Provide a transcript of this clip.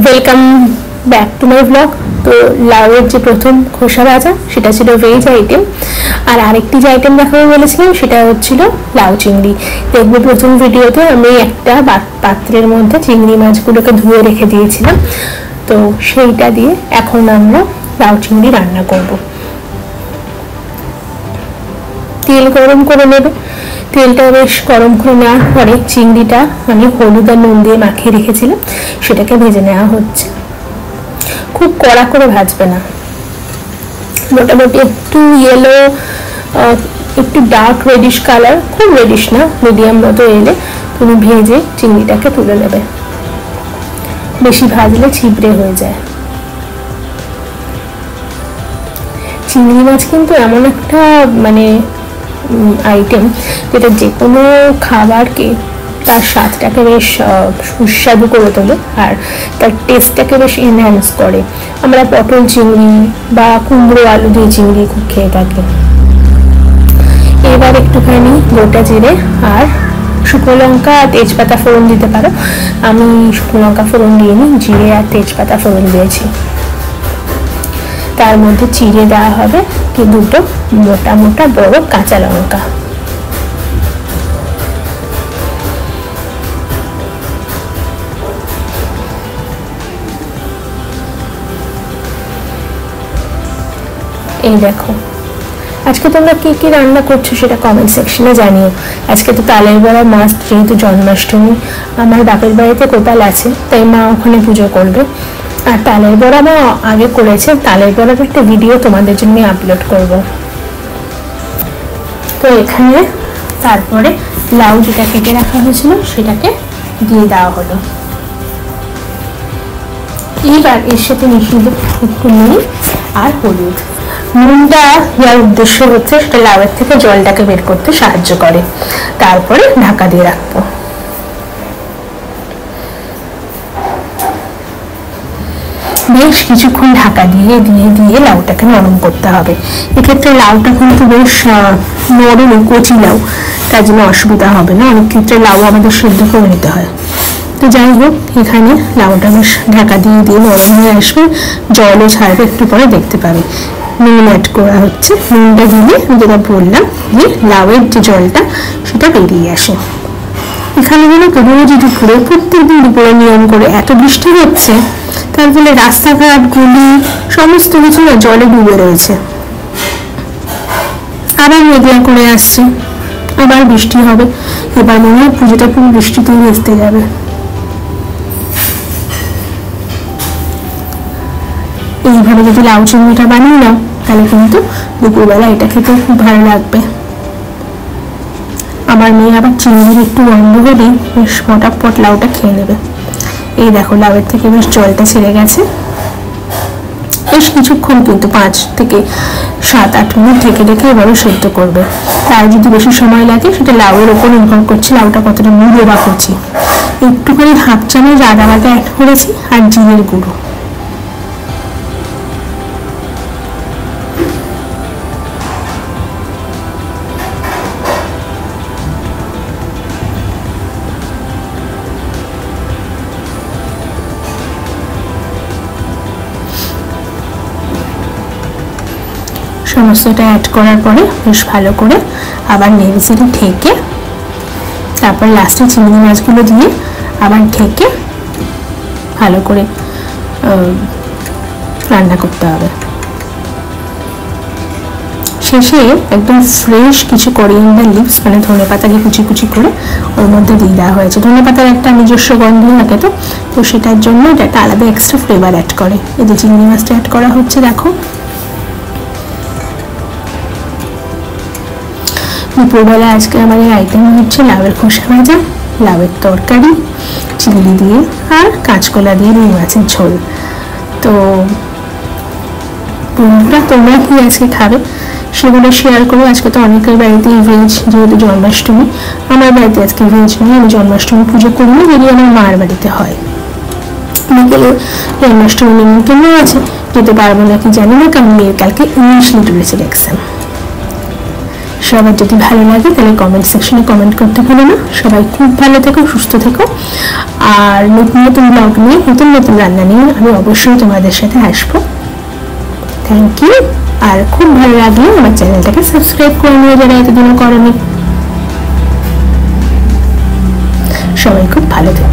Welcome back to my blog. তো লাউয়ের যে প্রথম খোসা ভাজা সেটা ছিল ভেজ আইটেম, আর আরেকটি যে আইটেম দেখাবো বলেছিলাম সেটা হচ্ছিল লাউ চিংড়ি। দেখবে প্রথম ভিডিওতে আমি একটা পাত্রের মধ্যে চিংড়ি মাছগুলোকে ধুয়ে রেখে দিয়েছিলাম, তো সেইটা দিয়ে এখন আমরা লাউ চিংড়ি রান্না করব। তেল গরম করে নেবে, তেলটা বেশ গরম করে নেওয়ার পরে চিংড়িটা আমি হলুদ আর নুন দিয়ে মাখিয়ে রেখেছিলাম সেটাকে ভেজে নেওয়া হচ্ছে। খুব কড়া করে ভাজবে না, মোটামুটি একটু ইয়েলো, একটু ডার্ক রেডিশ কালার, খুব রেডিশ না, মিডিয়াম মতো এলে তুমি ভেজে চিংড়িটাকে তুলে নেবে। বেশি ভাজলে ছিবড়ে হয়ে যায়। চিংড়ি মাছ কিন্তু এমন একটা আইটেম যেটা যে কোনো খাবারকে তার স্বাদটাকে বেশ সুস্বাদু করে তোলে আর তার টেস্টটাকে বেশ এনহ্যান্স করে। আমরা পটল চিংড়ি বা কুমড়ো আলু দিয়ে চিংড়ি খুব খেয়ে থাকি। এবার একটুখানি গোটা জিরে আর শুকনো লঙ্কা আর তেজপাতা ফোড়ন দিতে পারো। আমি শুকনো লঙ্কা ফোড়ন দিইনি, জিরে আর তেজপাতা ফোড়ন দিয়েছি। তার মধ্যে চিড়ে দেওয়া হবে কি দুটো মোটা মোটা বড় কাঁচা লঙ্কা। এই দেখো, আজকে তোমরা কি কি রান্না করছো সেটা কমেন্ট সেকশনে জানিও। আজকে তো তালের বড়া মাস্ট, যেহেতু জন্মাষ্টমী। আমার বাপের বাড়িতে কোপাল আছে, তাই মা ওখানে পুজো করবে। আর তালের বড়া মা আগে করেছে, তালের বড়ার একটা ভিডিও তোমাদের জন্য আপলোড করব। তো এখানে তারপরে লাউ যেটা কেটে রাখা হয়েছিল সেটাকে দিয়ে দেওয়া হলো। এবার এর সাথে মিশিয়ে দেবো একটু নুন আর হলুদ। নুনটা দেওয়ার উদ্দেশ্য হচ্ছে সেটা লাউয়ের থেকে জলটাকে বের করতে সাহায্য করে। তারপরে ঢাকা দিয়ে রাখবো। বেশ কিছুক্ষণ ঢাকা দিয়ে দিয়ে দিয়ে লাউটাকে নরম করতে হবে। এক্ষেত্রে লাউটা কিন্তু বেশ নরম, কচি লাউ, তার জন্য অসুবিধা হবে না। অনেক ক্ষেত্রে লাউ আমাদের সেদ্ধ করে নিতে হয়। তো যাই হোক, এখানে লাউটা বেশ ঢাকা দিয়ে দিয়ে নরম হয়ে আসবে, জলও ছাড়বে, একটু পরে দেখতে পাবে। নুন অ্যাড করা হচ্ছে, নুনটা দিলে যেটা বললাম যে লাউয়ের যে জলটা সেটা বেরিয়ে আসে। এখানে যেন রোজ দুপুরে, প্রত্যেকদিন দুপুরে নিয়ম করে এত বৃষ্টি হচ্ছে, তার ফলে রাস্তাঘাট গুলি সমস্ত কিছু না জলে ডুবে রয়েছে। আবার মেঘলা করে আসছে, আবার বৃষ্টি হবে। এবার মনে হয় পুজোটা পুরো বৃষ্টিতেই ভেস্তে যাবে। এইভাবে যদি লাউ চিংড়িটা বানিয়ে নাও তাহলে কিন্তু দুপুরবেলা এটা খেতে খুব ভালো লাগবে। আমার মেয়ে আবার চিংড়ির একটু গন্ধ হলেই বেশ মোটাপট লাউটা খেয়ে নেবে। এই দেখো, লাউয়ের থেকে বেশ জলটা ছেড়ে গেছে। বেশ কিছুক্ষণ, কিন্তু 5 থেকে 7-8 মিনিট ঢেকে রেখে এভাবে সেদ্ধ করবে। তার যদি বেশি সময় লাগে সেটা লাউয়ের ওপর নির্ভর করছে লাউটা কতটা মুড়ো বা কচি। একটুখানি হাফ চামচ আদা বাটা অ্যাড করেছি আর জিরের গুঁড়ো। সমস্তটা অ্যাড করার পরে বেশ ভালো করে আবার নেড়ে চেড়ে ঢেকে তারপর লাস্টে চিংড়ি মাছগুলো দিয়ে আবার ঢেকে ভালো করে রান্না করতে হবে। শেষে একদম ফ্রেশ কিছু কোরিয়ান্ডার লিভস, ধনে পাতাকে কুচি কুচি করে ওর মধ্যে দিয়ে দেওয়া হয়েছে। ধনে পাতার একটা নিজস্ব গন্ধ থাকে, তো সেটার জন্য এটা একটা আলাদা এক্সট্রা ফ্লেভার অ্যাড করে। এই যে চিংড়ি মাছটা অ্যাড করা হচ্ছে, দেখো। দুপুরবেলা আজকে আমার এই আইটেম হচ্ছে লাউয়ের খোসা ভাজা, লাউয়ের তরকারি, চিংড়ি দিয়ে আর কাঁচকলা দিয়ে রুই মাছের ঝোল। তো বন্ধুরা, তোমরা কি আজকে খাবে সেগুলো শেয়ার করো। আজকে তো অনেকের বাড়িতেই ভেজ, যেহেতু জন্মাষ্টমী। আমার বাড়িতে আজকে ভেজ নেই, আমি জন্মাষ্টমী পুজো করি না, যদি আমার মার বাড়িতে হয়। বিকেলে জন্মাষ্টমী নিমন্ত্রণ আছে, যেতে পারবো নাকি জানি না, কারণ মেয়ের কালকে ইংলিশ লিটারেচার এক্সাম। সবার যদি ভালো লাগে তাহলে কমেন্ট সেকশনে কমেন্ট করতে ভুলো না। সবাই খুব ভালো থেকো, সুস্থ থেকো, আর নতুন নতুন ব্লগ নিয়ে, নতুন নতুন রান্না নিয়ে আমি অবশ্যই তোমাদের সাথে আসবো। Thank you. আর খুব ভালো লাগলে আমার চ্যানেলটাকে সাবস্ক্রাইব করে নিয়ে যারা এতদিনও করনি। সবাই খুব ভালো থেকো।